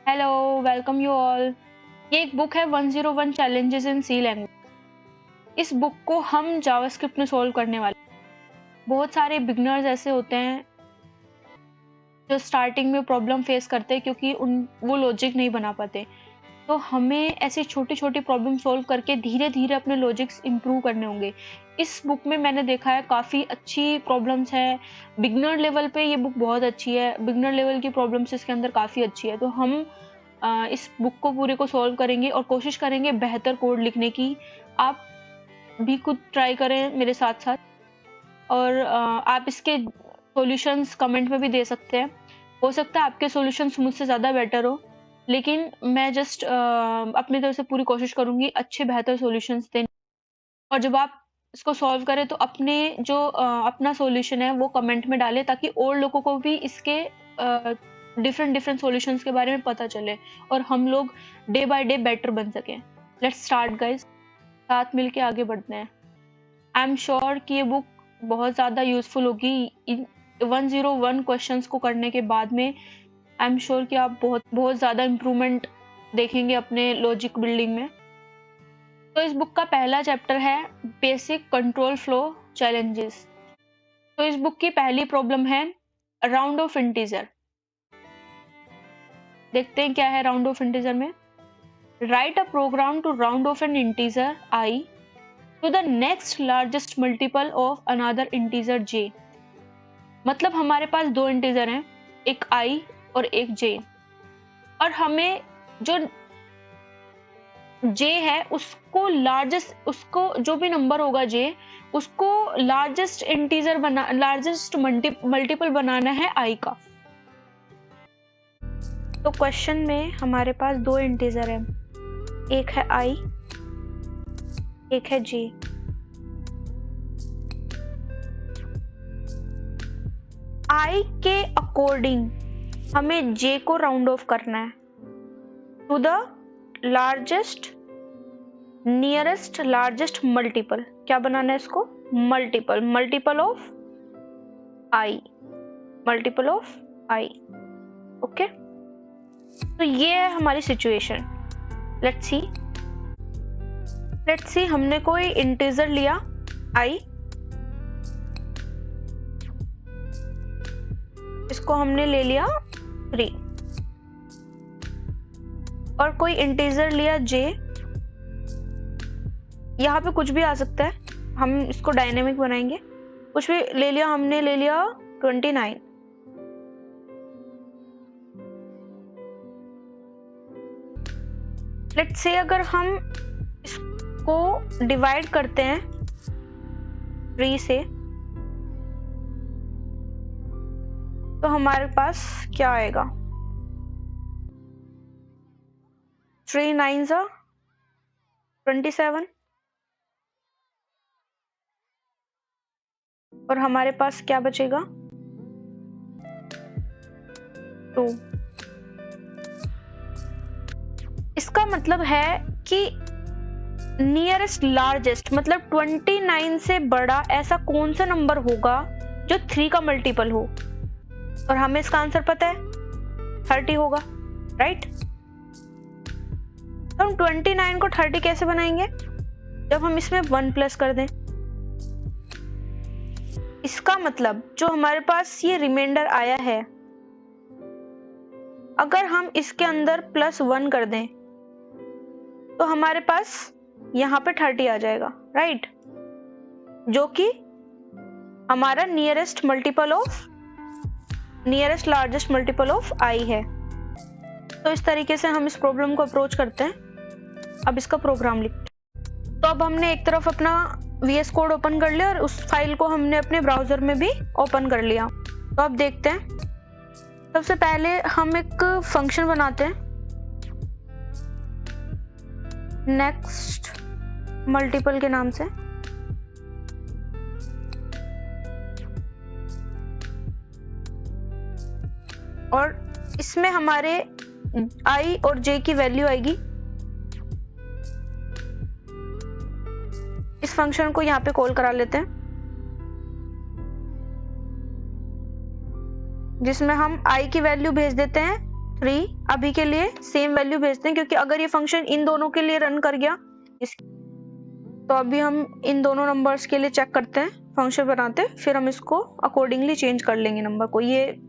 Hello, welcome you all. ये एक book है 101 चैलेंजेस इन सी लैंग्वेज। इस बुक को हम जावास्क्रिप्ट में सॉल्व करने वाले। बहुत सारे बिगनर्स ऐसे होते हैं जो स्टार्टिंग में प्रॉब्लम फेस करते हैं क्योंकि वो लॉजिक नहीं बना पाते। तो हमें ऐसे छोटी-छोटी प्रॉब्लम सॉल्व करके धीरे-धीरे अपने लॉजिक्स इम्प्रूव करने होंगे। इस बुक में मैंने देखा है काफ़ी अच्छी प्रॉब्लम्स हैं। बिगिनर लेवल पे ये बुक बहुत अच्छी है। बिगिनर लेवल की प्रॉब्लम्स इसके अंदर काफ़ी अच्छी है। तो हम इस बुक को पूरे को सॉल्व करेंगे और कोशिश करेंगे बेहतर कोड लिखने की। आप भी खुद ट्राई करें मेरे साथ-साथ और आप इसके सॉल्यूशंस कमेंट में भी दे सकते हैं। हो सकता है आपके सॉल्यूशंस मुझसे ज़्यादा बेटर हो, लेकिन मैं जस्ट अपनी तरफ से पूरी कोशिश करूँगी अच्छे बेहतर सॉल्यूशंस देने। और जब आप इसको सॉल्व करें तो अपने जो अपना सॉल्यूशन है वो कमेंट में डालें ताकि और लोगों को भी इसके डिफरेंट डिफरेंट सॉल्यूशंस के बारे में पता चले और हम लोग डे बाय डे बेटर बन सकें। लेट्स स्टार्ट गाइस, साथ मिलके आगे बढ़ते हैं। आई एम श्योर कि ये बुक बहुत ज़्यादा यूज़फुल होगी। इन 101 क्वेश्चंस को करने के बाद में आई एम श्योर कि आप बहुत बहुत ज़्यादा इम्प्रूवमेंट देखेंगे अपने लॉजिक बिल्डिंग में। तो इस बुक का पहला चैप्टर है बेसिक कंट्रोल फ्लो चैलेंजेस। तो इस बुक की पहली प्रॉब्लम है राउंड ऑफ इंटीजर। देखते हैं क्या है राउंड ऑफ इंटीजर में। Write a program to round off an integer i to the next largest multiple of another integer j। मतलब हमारे पास दो इंटीजर हैं, एक i और एक j, और हमें जो j है उसको जो भी नंबर होगा j उसको लार्जेस्ट मल्टीपल बनाना है i का। तो क्वेश्चन में हमारे पास दो इंटीजर हैं, एक है i, एक है j। i के अकॉर्डिंग हमें j को राउंड ऑफ करना है to the nearest largest multiple. क्या बनाना है इसको? Multiple of i। ओके, तो ये है हमारी सिचुएशन। लेट्स सी हमने कोई इंटीजर लिया i, इसको हमने ले लिया 3, और कोई इंटीजर लिया j। यहाँ पे कुछ भी आ सकता है, हम इसको डायनेमिक बनाएंगे। कुछ भी ले लिया, हमने ले लिया 29। लेट्स से अगर हम इसको डिवाइड करते हैं 3 से तो हमारे पास क्या आएगा? 3 9 27, और हमारे पास क्या बचेगा? 2। इसका मतलब है कि नियरेस्ट लार्जेस्ट मतलब 29 से बड़ा ऐसा कौन सा नंबर होगा जो 3 का मल्टीपल हो, और हमें इसका आंसर पता है 30 होगा, राइट? तो हम 29 को 30 कैसे बनाएंगे? जब हम इसमें 1 प्लस कर दें। इसका मतलब जो हमारे पास ये रिमाइंडर आया है, अगर हम इसके अंदर +1 कर दें तो हमारे पास यहाँ पे 30 आ जाएगा, राइट? जो कि हमारा nearest largest multiple of i है। तो इस तरीके से हम इस प्रॉब्लम को अप्रोच करते हैं। अब इसका प्रोग्राम लिखते हैं। तो अब हमने एक तरफ अपना VS कोड ओपन कर लिया और उस फाइल को हमने अपने ब्राउजर में भी ओपन कर लिया। तो अब देखते हैं। सबसे पहले हम एक फंक्शन बनाते हैं, नेक्स्ट मल्टीपल के नाम से। और इसमें हमारे i और j की वैल्यू आएगी। इस फंक्शन को यहाँ पे कॉल करा लेते हैं, जिसमें हम i की वैल्यू भेज देते हैं 3 अभी के लिए सेम वैल्यू भेजते हैं, क्योंकि अगर ये फंक्शन इन दोनों के लिए रन कर गया तो अभी हम इन दोनों नंबर्स के लिए चेक करते हैं, फंक्शन बनाते हैं, फिर हम इसको अकॉर्डिंगली चेंज कर लेंगे नंबर को। ये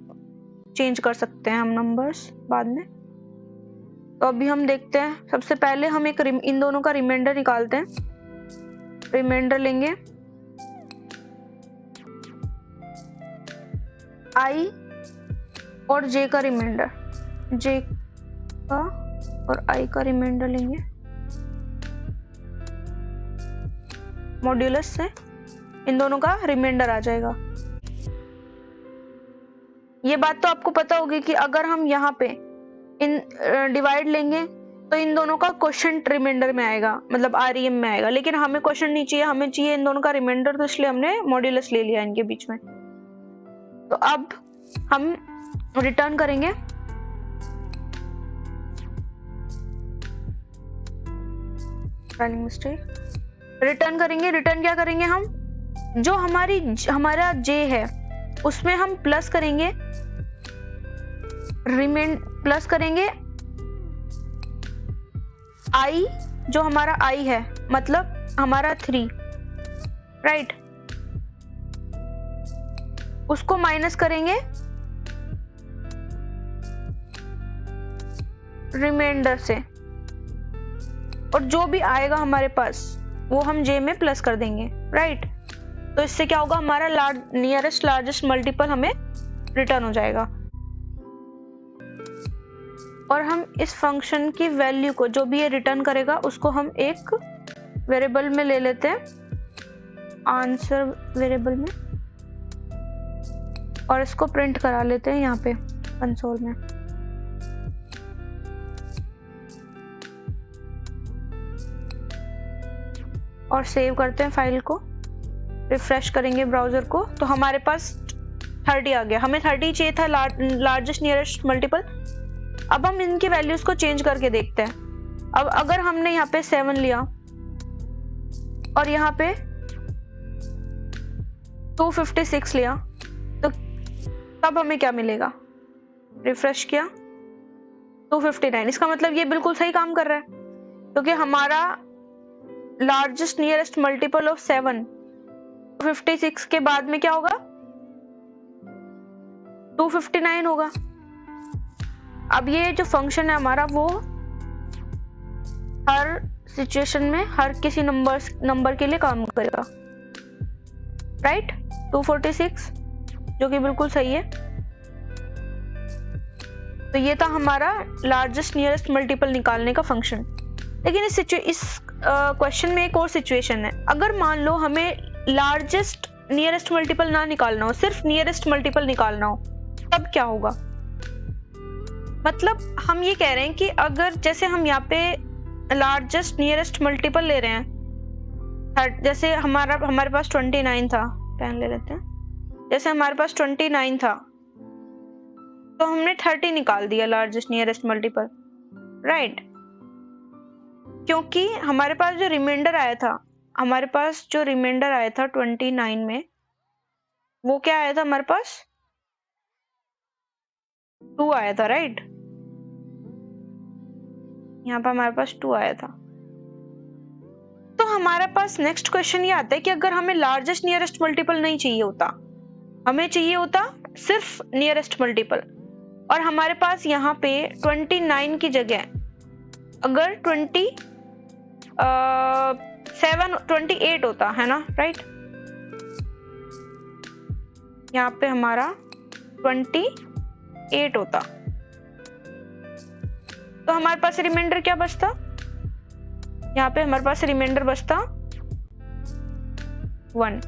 चेंज कर सकते हैं हम नंबर्स बाद में। तो अभी हम देखते हैं, सबसे पहले हम एक इन दोनों का रिमाइंडर निकालते हैं। रिमाइंडर लेंगे i और j का रिमाइंडर, j का और i का रिमाइंडर लेंगे मॉड्यूलस से, इन दोनों का रिमाइंडर आ जाएगा। ये बात तो आपको पता होगी कि अगर हम यहाँ पे इन डिवाइड लेंगे तो इन दोनों का क्वोशिएंट रिमाइंडर में आएगा, मतलब REM में आएगा, लेकिन हमें क्वोशिएंट नहीं चाहिए, हमें चाहिए इन दोनों का रिमाइंडर, तो इसलिए हमने मॉड्यूलस ले लिया इनके बीच में। तो अब हम रिटर्न करेंगे रिटर्न करेंगे। रिटर्न क्या करेंगे हम, जो हमारा j है उसमें हम प्लस करेंगे, प्लस करेंगे i, जो हमारा i है मतलब हमारा 3, राइट, उसको माइनस करेंगे रिमाइंडर से, और जो भी आएगा हमारे पास वो हम j में प्लस कर देंगे, राइट। तो इससे क्या होगा, हमारा नियरेस्ट लार्जेस्ट मल्टीपल हमें रिटर्न हो जाएगा। और हम इस फंक्शन की वैल्यू को, जो भी ये रिटर्न करेगा, उसको हम एक वेरिएबल में ले लेते हैं, आंसर वेरिएबल में, और इसको प्रिंट करा लेते हैं यहाँ पे कंसोल में। और सेव करते हैं फाइल को, रिफ्रेश करेंगे ब्राउजर को, तो हमारे पास 30 आ गया। हमें 30 चाहिए था, लार्जेस्ट नियरेस्ट मल्टीपल। अब हम इनकी वैल्यूज को चेंज करके देखते हैं। अब अगर हमने यहाँ पे 7 लिया और यहाँ पे 256 लिया, तो तब हमें क्या मिलेगा, रिफ्रेश किया 259। इसका मतलब ये बिल्कुल सही काम कर रहा है, क्योंकि हमारा लार्जेस्ट नियरेस्ट मल्टीपल ऑफ 7 56 के बाद में क्या होगा, 259 होगा। अब ये जो फंक्शन है हमारा, वो हर सिचुएशन में हर किसी नंबर के लिए काम करेगा, राइट। 246 जो कि बिल्कुल सही है। तो ये था हमारा लार्जेस्ट नियरेस्ट मल्टीपल निकालने का फंक्शन। लेकिन इस क्वेश्चन में एक और सिचुएशन है। अगर मान लो हमें लार्जेस्ट नियरेस्ट मल्टीपल ना निकालना हो, सिर्फ नियरेस्ट मल्टीपल निकालना हो, तब क्या होगा। मतलब हम ये कह रहे हैं कि अगर जैसे हम यहाँ पे लार्जेस्ट नियरेस्ट मल्टीपल ले रहे हैं, जैसे हमारे पास 29 था, पेन ले लेते हैं, जैसे हमारे पास 29 था, तो हमने 30 निकाल दिया लार्जेस्ट नियरेस्ट मल्टीपल, राइट। क्योंकि हमारे पास जो रिमाइंडर आया था 29 में, वो क्या आया था, हमारे पास 2 आया था, राइट। यहाँ पर हमारे पास 2 आया था। तो हमारे पास नेक्स्ट क्वेश्चन ये आता है कि अगर हमें लार्जेस्ट नियरेस्ट मल्टीपल नहीं चाहिए होता, हमें चाहिए होता सिर्फ नियरेस्ट मल्टीपल, और हमारे पास यहाँ पे 29 की जगह अगर 28 होता है ना, राइट। यहाँ पे हमारा 28 होता, तो हमारे पास रिमाइंडर क्या बचता, यहाँ पे हमारे पास रिमाइंडर बचता 1।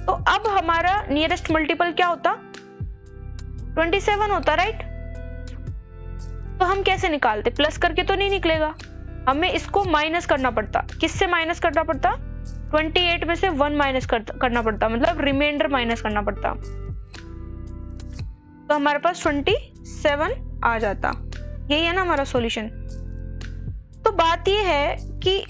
तो अब हमारा नियरेस्ट मल्टीपल क्या होता, 27 होता, राइट। तो हम कैसे निकालते, प्लस करके तो नहीं निकलेगा, हमें इसको माइनस करना पड़ता। किससे माइनस करना पड़ता, 28 में से 1 माइनस करना पड़ता, मतलब रिमाइंडर माइनस करना पड़ता। तो हमारे पास 27 आ जाता। यही है ना हमारा सॉल्यूशन। तो बात ये है कि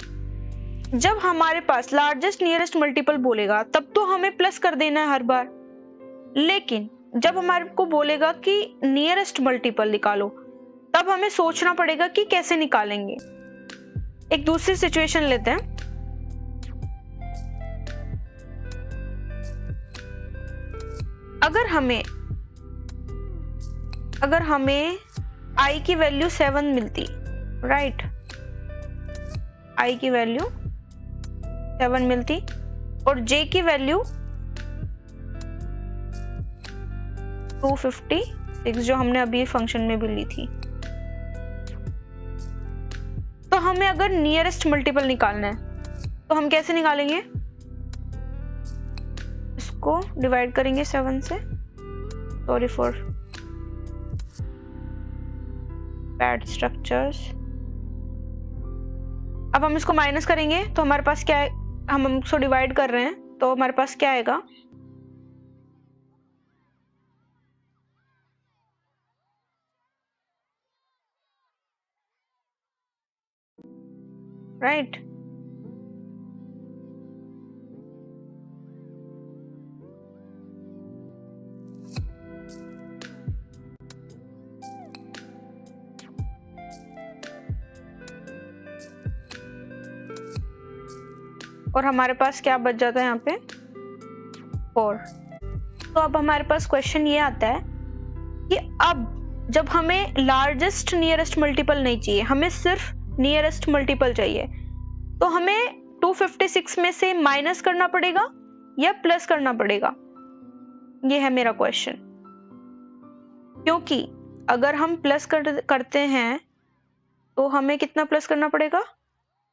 जब हमारे पास लार्जेस्ट नियरेस्ट मल्टीपल बोलेगा तब तो हमें प्लस कर देना है हर बार, लेकिन जब हमारे को बोलेगा कि नियरेस्ट मल्टीपल निकालो, तब हमें सोचना पड़ेगा कि कैसे निकालेंगे। एक दूसरी सिचुएशन लेते हैं। अगर हमें i की वैल्यू 7 मिलती, राइट, i की वैल्यू 7 मिलती और j की वैल्यू 256 जो हमने अभी फंक्शन में भी ली थी, तो हमें अगर नियरेस्ट मल्टीपल निकालना है तो हम कैसे निकालेंगे? इसको डिवाइड करेंगे 7 से, सॉरी फॉर बैड स्ट्रक्चर्स। अब हम इसको माइनस करेंगे तो हमारे पास क्या है, हम इसको डिवाइड कर रहे हैं तो हमारे पास क्या आएगा? राइट, और हमारे पास क्या बच जाता है यहाँ पे? 4। तो अब हमारे पास क्वेश्चन ये आता है कि अब जब हमें लार्जेस्ट नियरेस्ट मल्टीपल नहीं चाहिए, हमें सिर्फ नियरेस्ट मल्टीपल चाहिए, तो हमें 256 में से माइनस करना पड़ेगा या प्लस करना पड़ेगा? ये है मेरा क्वेश्चन। क्योंकि अगर हम प्लस करते हैं तो हमें कितना प्लस करना पड़ेगा?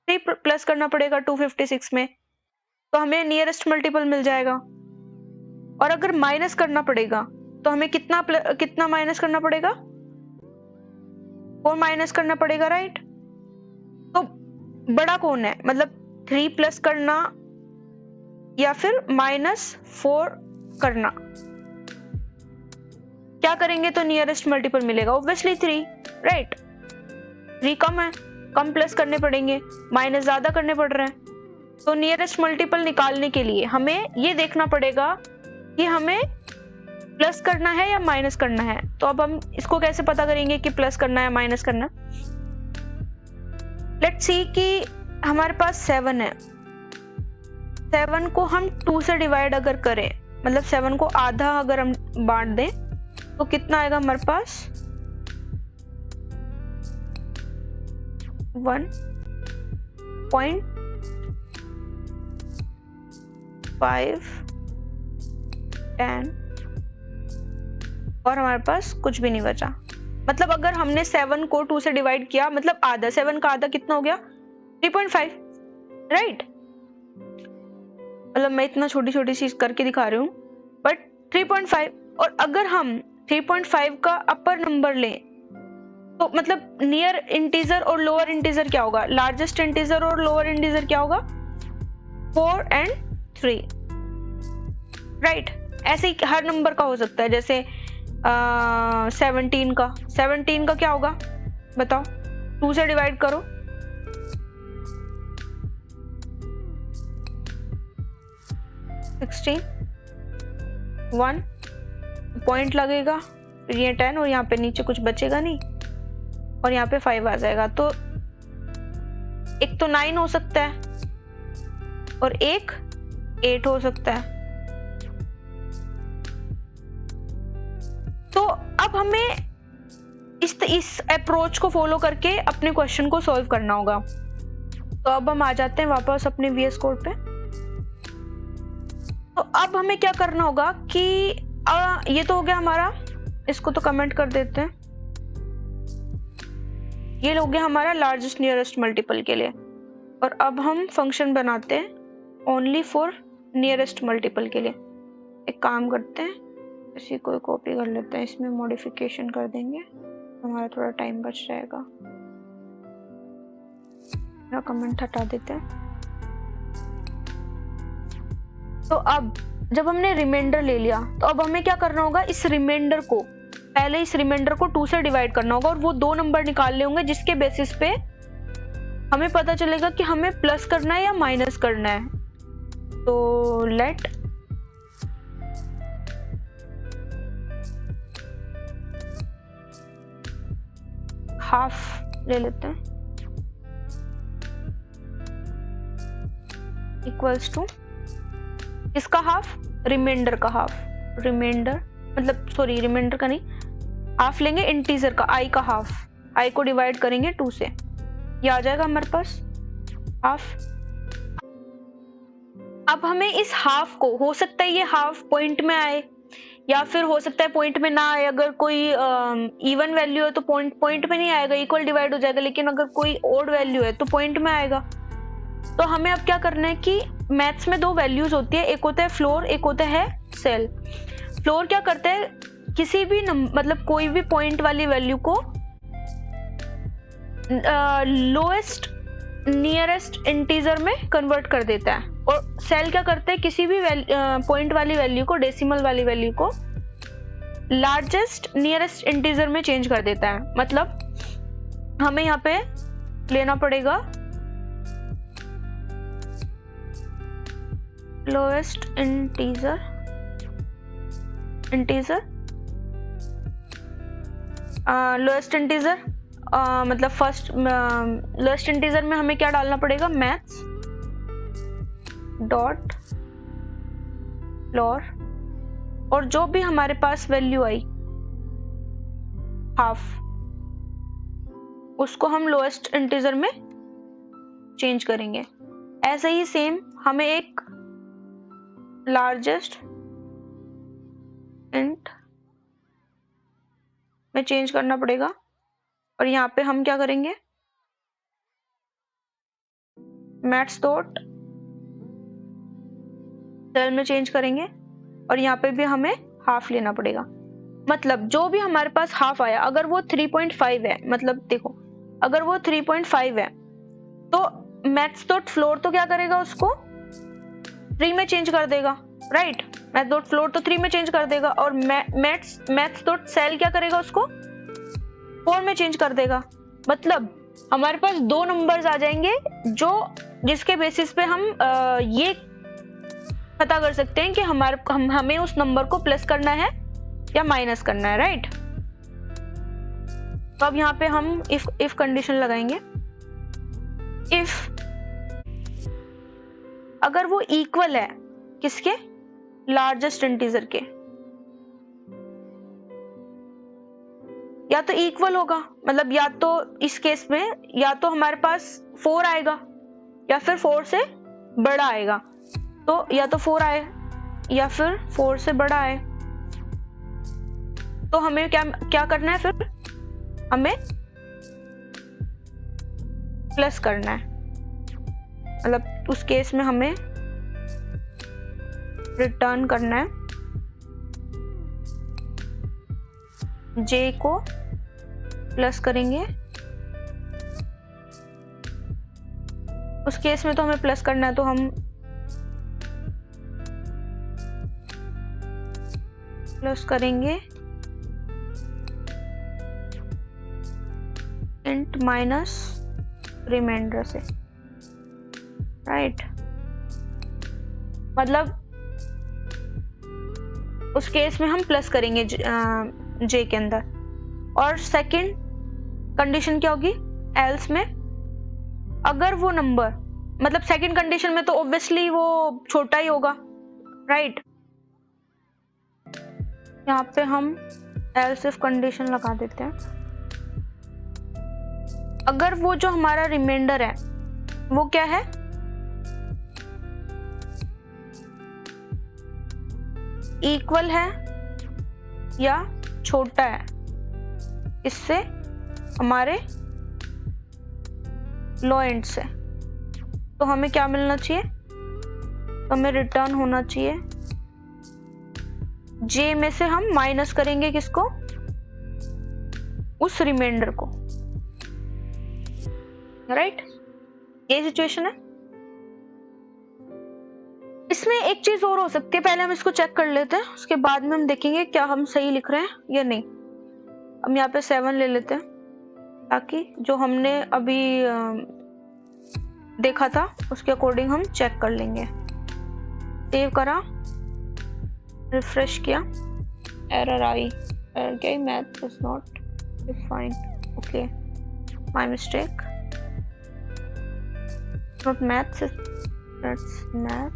3 प्लस करना पड़ेगा 256 में, तो हमें नियरेस्ट मल्टीपल मिल जाएगा। और अगर माइनस करना पड़ेगा तो हमें कितना माइनस करना पड़ेगा? 4 माइनस करना पड़ेगा, राइट। तो बड़ा कौन है, मतलब 3 प्लस करना या फिर -4 करना? क्या करेंगे तो नियरेस्ट मल्टीपल मिलेगा? Obviously 3, right. 3 कम है, कम प्लस करने पड़ेंगे, माइनस ज्यादा करने पड़ रहे हैं। तो नियरेस्ट मल्टीपल निकालने के लिए हमें ये देखना पड़ेगा कि हमें प्लस करना है या माइनस करना है। तो अब हम इसको कैसे पता करेंगे कि प्लस करना है माइनस करना? लेट्स सी कि हमारे पास 7 है। 7 को हम 2 से डिवाइड अगर करें, मतलब 7 को आधा अगर हम बांट दें तो कितना आएगा हमारे पास? 1.5 10 और हमारे पास कुछ भी नहीं बचा। मतलब अगर हमने 7 को 2 से डिवाइड किया, मतलब आधा, 7 का आधा कितना हो गया? 3.5, राइट। मतलब मैं इतना छोटी छोटी चीज करके दिखा रही हूँ, बट 3.5। और अगर हम 3.5 का अपर नंबर लें तो मतलब नियर इंटीजर और लोअर इंटीजर क्या होगा? लार्जेस्ट इंटीजर और लोअर इंटीजर क्या होगा? 4 और 3, राइट। ऐसे ही हर नंबर का हो सकता है। जैसे 17 का क्या होगा बताओ? 2 से डिवाइड करो, 16, 1 पॉइंट लगेगा, फिर ये 10 और यहाँ पे नीचे कुछ बचेगा नहीं और यहाँ पे 5 आ जाएगा। तो एक तो 9 हो सकता है और एक 8 हो सकता है। तो अब हमें इस अप्रोच को फॉलो करके अपने क्वेश्चन को सॉल्व करना होगा। तो अब हम आ जाते हैं वापस अपने VS कोड पे। तो अब हमें क्या करना होगा कि ये तो हो गया हमारा, इसको तो कमेंट कर देते हैं। ये हो गया हमारा लार्जेस्ट नियरेस्ट मल्टीपल के लिए। और अब हम फंक्शन बनाते हैं ओनली फॉर नियरेस्ट मल्टीपल के लिए। एक काम करते हैं, इसी को कॉपी कर लेते हैं, इसमें मॉडिफिकेशन कर देंगे, हमारा थोड़ा टाइम बच जाएगा। मेरा कमेंट हटा देते हैं। तो अब जब हमने रिमाइंडर ले लिया तो अब हमें क्या करना होगा? इस रिमाइंडर को 2 से डिवाइड करना होगा और वो 2 नंबर निकालने होंगे जिसके बेसिस पे हमें पता चलेगा कि हमें प्लस करना है या माइनस करना है। तो लेट हाफ ले लेते हैं, इक्वल्स टू इसका हाफ, रिमाइंडर का हाफ, रिमाइंडर मतलब सॉरी रिमाइंडर का नहीं, हाफ लेंगे इंटीजर का, आई का हाफ, आई को डिवाइड करेंगे 2 से, ये आ जाएगा हमारे पास हाफ। अब हमें इस हाफ को, हो सकता है ये हाफ पॉइंट में आए या फिर हो सकता है पॉइंट में ना आए, अगर कोई इवन वैल्यू है तो पॉइंट में नहीं आएगा, इक्वल डिवाइड हो जाएगा, लेकिन अगर कोई ओड वैल्यू है तो पॉइंट में आएगा। तो हमें अब क्या करना है कि मैथ्स में 2 वैल्यूज होती है, एक होता है फ्लोर, एक होता है सेल। फ्लोर क्या करता है, किसी भी मतलब कोई भी पॉइंट वाली वैल्यू को लोएस्ट नियरेस्ट इंटीजर में कन्वर्ट कर देता है, और सेल क्या करते हैं, किसी भी पॉइंट वाली वैल्यू को, डेसिमल वाली वैल्यू को लार्जेस्ट नियरेस्ट इंटीजर में चेंज कर देता है। मतलब हमें यहाँ पे लेना पड़ेगा लोएस्ट इंटीजर लोएस्ट इंटीजर मतलब फर्स्ट लोएस्ट इंटीजर में हमें क्या डालना पड़ेगा, मैथ्स डॉट फ्लोर, और जो भी हमारे पास वैल्यू आई हाफ, उसको हम लोएस्ट इंटीजर में चेंज करेंगे। ऐसे ही सेम हमें एक लार्जेस्ट इंट में चेंज करना पड़ेगा, और यहाँ पे हम क्या करेंगे, मैथ्स डॉट सेल में चेंज करेंगे, और यहाँ पे भी हमें हाफ लेना पड़ेगा। मतलब जो भी हमारे पास हाफ आया, अगर वो 3.5 है, मतलब देखो अगर वो 3.5 है तो मैथ्स डॉट फ्लोर तो क्या करेगा, उसको 3 में चेंज कर देगा, राइट। मैथ्स डॉट फ्लोर तो 3 में चेंज कर देगा, और मैथ्स डॉट सेल क्या करेगा, उसको 4 में चेंज कर देगा। मतलब हमारे पास 2 नंबर्स आ जाएंगे जो जिसके बेसिस पे हम ये पता कर सकते हैं कि हमें उस नंबर को प्लस करना है या माइनस करना है, राइट। तो अब यहाँ पे हम इफ कंडीशन लगाएंगे, इफ अगर वो इक्वल है किसके, लार्जेस्ट इंटीजर के, या तो इक्वल होगा, मतलब या तो इस केस में या तो हमारे पास 4 आएगा या फिर 4 से बड़ा आएगा, तो या तो 4 आए या फिर 4 से बड़ा आए, तो हमें क्या करना है, फिर हमें प्लस करना है। मतलब उस केस में हमें रिटर्न करना है j को प्लस करेंगे, उस केस में तो हमें प्लस करना है, तो हम प्लस करेंगे इंट माइनस रिमाइंडर से, राइट। मतलब उस केस में हम प्लस करेंगे जे के अंदर, और सेकंड कंडीशन क्या होगी, एल्स में अगर वो नंबर, मतलब सेकंड कंडीशन में तो ऑब्वियसली वो छोटा ही होगा, राइट। यहाँ पे हम एल्स इफ कंडीशन लगा देते हैं, अगर वो जो हमारा रिमाइंडर है वो क्या है, इक्वल है या छोटा है इससे, हमारे लो एंड से, तो हमें क्या मिलना चाहिए, तो हमें रिटर्न होना चाहिए जे में से हम माइनस करेंगे किसको, उस रिमाइंडर को, राइट। ये सिचुएशन है। इसमें एक चीज और हो सकती है, पहले हम इसको चेक कर लेते हैं, उसके बाद में हम देखेंगे क्या हम सही लिख रहे हैं या नहीं। हम यहाँ पे 7 ले लेते हैं, ताकि जो हमने अभी देखा था उसके अकॉर्डिंग हम चेक कर लेंगे। सेव करा, रिफ्रेश किया, एरर आई, एरर क्या, math is not defined, okay. My mistake, not maths, that's math.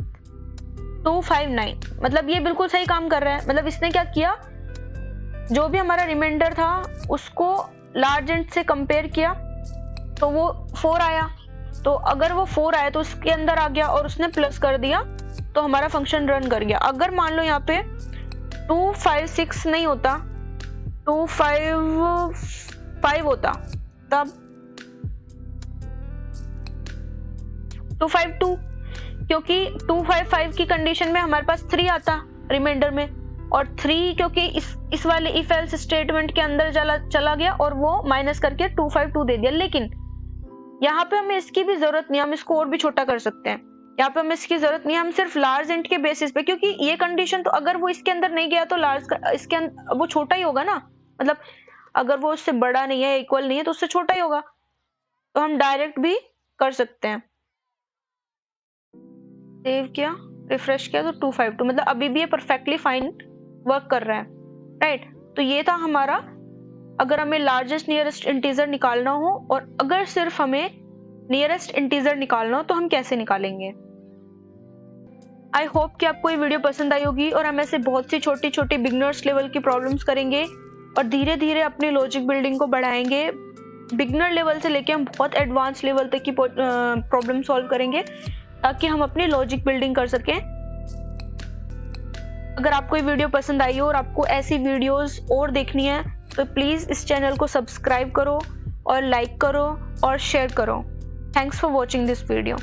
259, मतलब ये बिल्कुल सही काम कर रहा है। मतलब इसने क्या किया, जो भी हमारा रिमाइंडर था उसको लार्ज एंड से कंपेयर किया तो वो 4 आया। तो अगर वो 4 आया तो उसके अंदर आ गया और उसने प्लस कर दिया तो हमारा फंक्शन रन कर गया। अगर मान लो यहाँ पे 256 नहीं होता, 255 होता, तब 252, क्योंकि 255 की कंडीशन में हमारे पास 3 आता रिमाइंडर में, और 3 क्योंकि इस वाले इफ एल्स स्टेटमेंट के अंदर चला गया और वो माइनस करके 252 दे दिया। लेकिन यहाँ पे हमें इसकी भी जरूरत नहीं, हम इसको और भी छोटा कर सकते हैं। यहाँ पे हमें इसकी जरूरत नहीं है, हम सिर्फ लार्ज इंट के बेसिस पे, क्योंकि ये कंडीशन तो अगर वो इसके अंदर नहीं गया तो लार्ज इसके अंदर वो छोटा ही होगा ना, मतलब अगर वो उससे बड़ा नहीं है, इक्वल नहीं है तो उससे छोटा ही होगा। तो हम डायरेक्ट भी कर सकते हैं। सेव किया, रिफ्रेश किया तो 252, मतलब अभी भी ये परफेक्टली फाइन वर्क कर रहा है, राइट। तो ये था हमारा, अगर हमें लार्जेस्ट नियरेस्ट इंटीजर निकालना हो और अगर सिर्फ हमें नियरेस्ट इंटीजर निकालना हो तो हम कैसे निकालेंगे। आई होप कि आपको ये वीडियो पसंद आई होगी और हम ऐसे बहुत सी छोटी छोटी बिगनर्स लेवल की प्रॉब्लम्स करेंगे और धीरे धीरे अपनी लॉजिक बिल्डिंग को बढ़ाएंगे। बिगनर लेवल से लेके हम बहुत एडवांस लेवल तक की प्रॉब्लम सॉल्व करेंगे ताकि हम अपनी लॉजिक बिल्डिंग कर सकें। अगर आपको ये वीडियो पसंद आई हो और आपको ऐसी वीडियोस और देखनी है तो प्लीज़ इस चैनल को सब्सक्राइब करो और लाइक करो और शेयर करो। Thanks for watching this video.